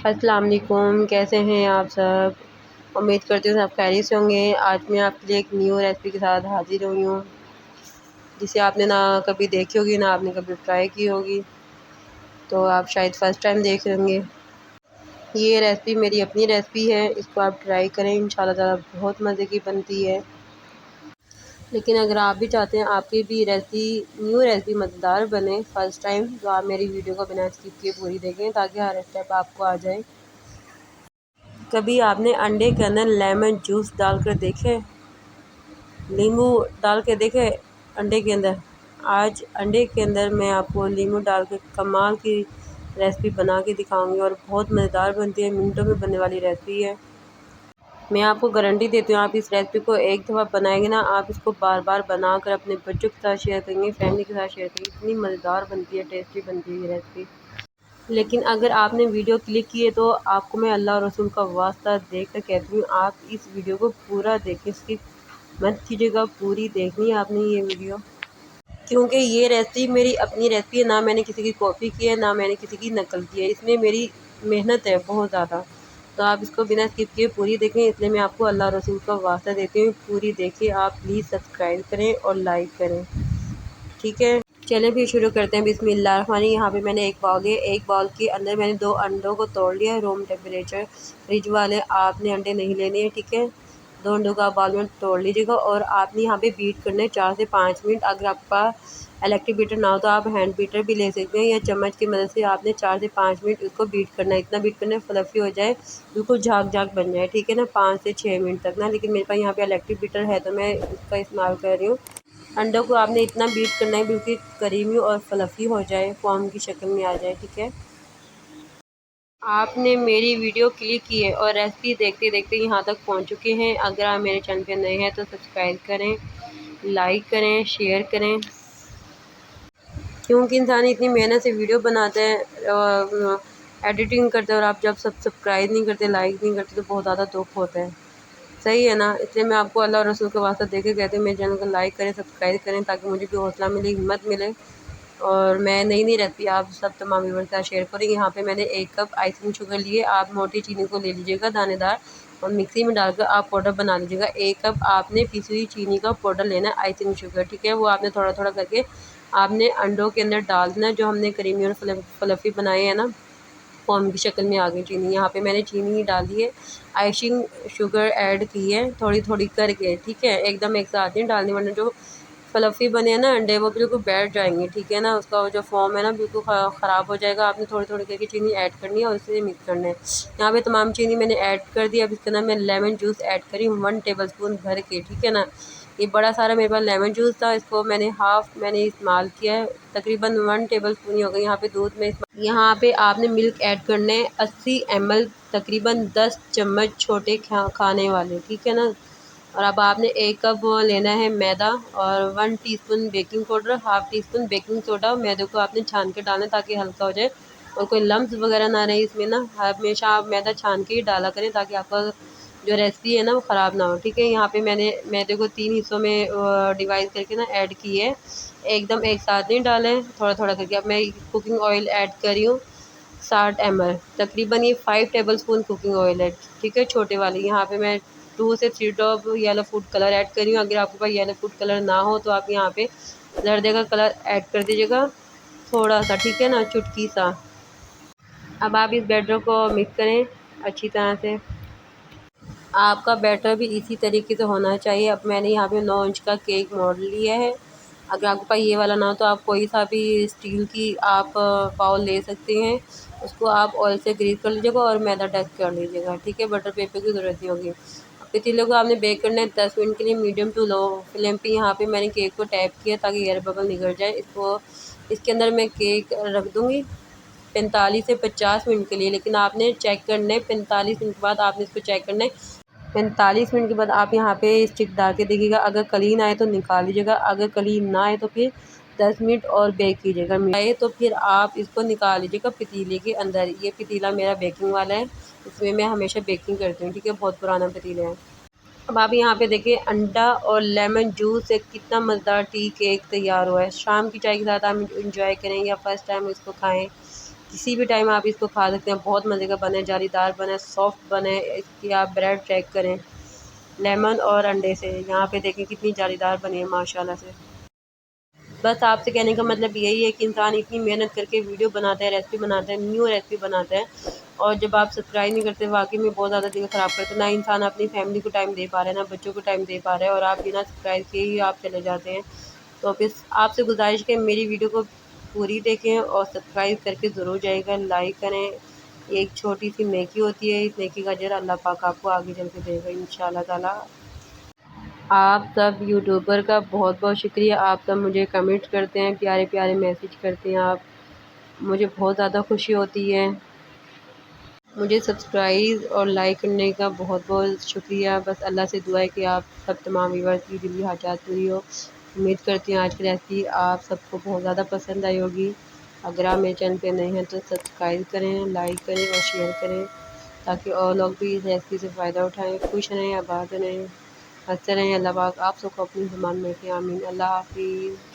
अस्सलाम वालेकुम, कैसे हैं आप सब। उम्मीद करती हूँ सब खैरियत से होंगे। आज मैं आपके लिए एक न्यू रेसिपी के साथ हाज़िर हुई हूँ, जिसे आपने ना कभी देखी होगी ना आपने कभी ट्राई की होगी, तो आप शायद फ़र्स्ट टाइम देख रहे होंगे। ये रेसिपी मेरी अपनी रेसिपी है, इसको आप ट्राई करें, इंशाल्लाह ताला बहुत मज़े की बनती है। लेकिन अगर आप भी चाहते हैं आपकी भी न्यू रेसिपी मज़ेदार बने फ़र्स्ट टाइम, तो आप मेरी वीडियो को बिना स्किप किए पूरी देखें ताकि हर स्टेप आपको आ जाए। कभी आपने अंडे के अंदर लेमन जूस डालकर देखे, नींबू डाल के देखे अंडे के अंदर? आज अंडे के अंदर मैं आपको नींबू डाल के कमाल की रेसिपी बना के दिखाऊंगी और बहुत मज़ेदार बनती है, मिनटों में बनने वाली रेसिपी है। मैं आपको गारंटी देती हूँ, आप इस रेसिपी को एक दफ़ा बनाएंगे ना, आप इसको बार बार बनाकर अपने बच्चों के साथ शेयर करेंगे, फैमिली के साथ शेयर करेंगे। इतनी मज़ेदार बनती है, टेस्टी बनती है ये रेसिपी। लेकिन अगर आपने वीडियो क्लिक की है तो आपको मैं अल्लाह और रसूल का वास्ता देकर कहती हूँ, आप इस वीडियो को पूरा देखें, स्किप मत कीजिएगा। पूरी देखनी है आपने ये वीडियो, क्योंकि ये रेसिपी मेरी अपनी रेसिपी है, ना मैंने किसी की कॉपी की है ना मैंने किसी की नकल की है। इसमें मेरी मेहनत है बहुत ज़्यादा, तो आप इसको बिना स्किप किए पूरी देखें। इसलिए मैं आपको अल्लाह और रसूल का वास्ता देती हूँ, पूरी देखिए। आप प्लीज़ सब्सक्राइब करें और लाइक करें, ठीक है। चलें फिर शुरू करते हैं। बिस्मिल्लाह। यहाँ पे मैंने एक बाउल लिया, एक बाउल के अंदर मैंने 2 अंडों को तोड़ लिया, रूम टेम्परेचर फ्रिज वाले आपने अंडे नहीं लेने हैं, ठीक है। 2 अंडों का बाउल में तोड़ लीजिएगा और आपने यहाँ पे बीट करना है 4 से 5 मिनट। अगर आपके पास इलेक्ट्रिक बीटर ना हो तो आप हैंड बीटर भी ले सकते हैं, या चम्मच की मदद से आपने 4 से 5 मिनट इसको बीट करना है। इतना बीट करना है फ्लफ़ी हो जाए, बिल्कुल झाग झाग बन जाए, ठीक है ना, 5 से 6 मिनट तक ना। लेकिन मेरे पास यहाँ पे इलेक्ट्रिक बीटर है तो मैं इसका इस्तेमाल कर रही हूँ। अंडों को आपने इतना बीट करना है बिल्कुल क्रीमी और फ्लफ़ी हो जाए, फॉर्म की शक्ल में आ जाए, ठीक है। आपने मेरी वीडियो क्लिक की है और रेसिपी देखते देखते यहाँ तक पहुँच चुके हैं। अगर आप मेरे चैनल पे नए हैं तो सब्सक्राइब करें, लाइक करें, शेयर करें, क्योंकि इंसान इतनी मेहनत से वीडियो बनाता है और एडिटिंग करते हैं, और आप जब सब्सक्राइब नहीं करते, लाइक नहीं करते, तो बहुत ज़्यादा दुख होता है, सही है ना। इसलिए मैं आपको अल्लाह और रसूल के वास्ते देके कहती हूँ, मेरे चैनल को लाइक करें, सब्सक्राइब करें, ताकि मुझे भी हौसला मिले, हिम्मत मिले, और मैं नई नई रेसिपी आप सब तमाम व्यूअर्स के साथ शेयर करेंगे। यहाँ पे मैंने 1 कप आइसिंग शुगर लिए, आप मोटी चीनी को ले लीजिएगा दानेदार, और मिक्सी में डालकर आप पाउडर बना लीजिएगा। 1 कप आपने पिसी हुई चीनी का पाउडर लेना है, आइसिंग शुगर, ठीक है। वो आपने थोड़ा थोड़ा करके आपने अंडों के अंदर डाल देना, जो हमने क्रीमी और फ्लफ़ी बनाए हैं ना, फॉर्म की शक्ल में आ गई चीनी। यहाँ पे मैंने चीनी डाली है, आइसिंग शुगर ऐड की है थोड़ी थोड़ी करके, ठीक है। एकदम एक साथ नहीं डालनी, वरना जो फ्लफ़ी बने हैं ना अंडे, वो बिल्कुल बैठ जाएंगे, ठीक है ना। उसका जो फॉर्म है ना बिल्कुल ख़राब हो जाएगा। आपने थोड़ी थोड़ी करके चीनी ऐड करनी है और इसे मिक्स करना है। यहाँ पे तमाम चीनी मैंने ऐड कर दी। अब इसके अंदर मैं लेमन जूस ऐड करी 1 टेबलस्पून भर के, ठीक है ना। ये बड़ा सारा मेरे पास लेमन जूस था, इसको मैंने इस्तेमाल किया है, तकरीबन 1 टेबलस्पून ही हो गई। यहाँ पे दूध में यहाँ पे आपने मिल्क ऐड करने 80 ml, तकरीबन 10 चम्मच छोटे खाने वाले, ठीक है ना। और अब आपने 1 कप लेना है मैदा और 1 teaspoon baking powder, half tea spoon baking soda. मैदे को आपने छान के डालना है ताकि हल्का हो जाए और कोई लम्स वगैरह ना रहे इसमें ना। हमेशा आप मैदा छान के ही डाला करें ताकि आपका जो रेसिपी है ना वो ख़राब ना हो, ठीक है। यहाँ पे मैंने मैदे को 3 हिस्सों में डिवाइड करके ना ऐड की है, एकदम एक साथ नहीं डालें, थोड़ा थोड़ा करके। अब मैं कुकिंग ऑयल ऐड कर रही हूँ 60 ml, तकरीबन ये 5 टेबलस्पून कुकिंग ऑयल है, ठीक है, छोटे वाली। यहाँ पे मैं 2 से 3 drop yellow food colour add कर रही हूँ। अगर आपके पास येलो फूड कलर ना हो तो आप यहाँ पे जर्दे का कलर ऐड कर दीजिएगा थोड़ा सा, ठीक है ना, चुटकी सा। अब आप इस बैटर को मिक्स करें अच्छी तरह से। आपका बैटर भी इसी तरीके से होना चाहिए। अब मैंने यहाँ पे 9 इंच का केक मॉडल लिया है। अगर आपके पास ये वाला ना हो तो आप कोई सा भी स्टील की आप बाउल ले सकते हैं, उसको आप ऑयल से ग्रीस कर लीजिएगा और मैदा डस्ट कर लीजिएगा, ठीक है। बटर पेपर की ज़रूरत नहीं होगी। पतीले को आपने बेक करना है 10 मिनट के लिए मीडियम टू लो फ्लेम पे। यहाँ पे मैंने केक को टैप किया ताकि एयर बबल निकल जाए। इसके अंदर मैं केक रख दूँगी 45 से 50 मिनट के लिए, लेकिन आपने चेक करना है 45 मिनट के बाद आपने इसको चेक करना है। 45 मिनट के बाद आप यहाँ पे स्टिक डाल के देखिएगा, अगर कलीन आए तो निकाल लीजिएगा, अगर कलीन ना आए तो फिर 10 मिनट और बेक कीजिएगा। आए तो फिर आप इसको निकाल लीजिएगा पतीले के अंदर। ये पतीला मेरा बेकिंग वाला है, इसमें मैं हमेशा बेकिंग करती हूँ, ठीक है, बहुत पुराना पतीला है। अब आप यहाँ पे देखिए अंडा और लेमन जूस से कितना मज़ेदार टी केक तैयार हुआ है। शाम की चाय के साथ आप इंजॉय करें या फर्स्ट टाइम इसको खाएं, किसी भी टाइम आप इसको खा सकते हैं। बहुत मज़े का बने, जालीदार बने, सॉफ्ट बने। इसकी आप ब्रेड चेक करें लेमन और अंडे से, यहाँ पे देखें कितनी जालीदार बनी है माशाल्लाह से। बस आपसे कहने का मतलब यही है कि इंसान इतनी मेहनत करके वीडियो बनाता है, रेसिपी बनाता है, न्यू रेसिपी बनाता है, और जब आप सब्सक्राइब नहीं करते वाकई में बहुत ज़्यादा दिल ख़राब करते हैं। ना इंसान अपनी फैमिली को टाइम दे पा रहा है, ना बच्चों को टाइम दे पा रहा है, और आप बिना सब्सक्राइब किए ही आप चले जाते हैं। तो फिर आपसे गुजारिश है मेरी वीडियो को पूरी देखें और सब्सक्राइब करके ज़रूर जाइएगा, लाइक करें। एक छोटी सी नेकी होती है, इस नेकी का अजर अल्लाह पाक आपको आगे चल के देगा इंशाअल्लाह ताला। आप सब यूट्यूबर का बहुत बहुत शुक्रिया। आप सब मुझे कमेंट करते हैं, प्यारे प्यारे मैसेज करते हैं आप, मुझे बहुत ज़्यादा खुशी होती है। मुझे सब्सक्राइब और लाइक करने का बहुत बहुत शुक्रिया। बस अल्लाह से दुआ है कि आप सब तमाम व्यूअर्स की दिली हाजात पूरी हो। उम्मीद करती हूँ आज की रेसिपी आप सबको बहुत ज़्यादा पसंद आई होगी। अगर आप मेरे चैनल पे नए हैं तो सब्सक्राइब करें, लाइक करें और शेयर करें, ताकि और लोग भी इस रेसिपी से फ़ायदा उठाएँ। खुश रहें, आबाद रहें, हंसते रहें। अल्लाह पाक आप सबको अपनी ज़ुबान में रखें। आमीन। अल्लाह हाफ़िज़।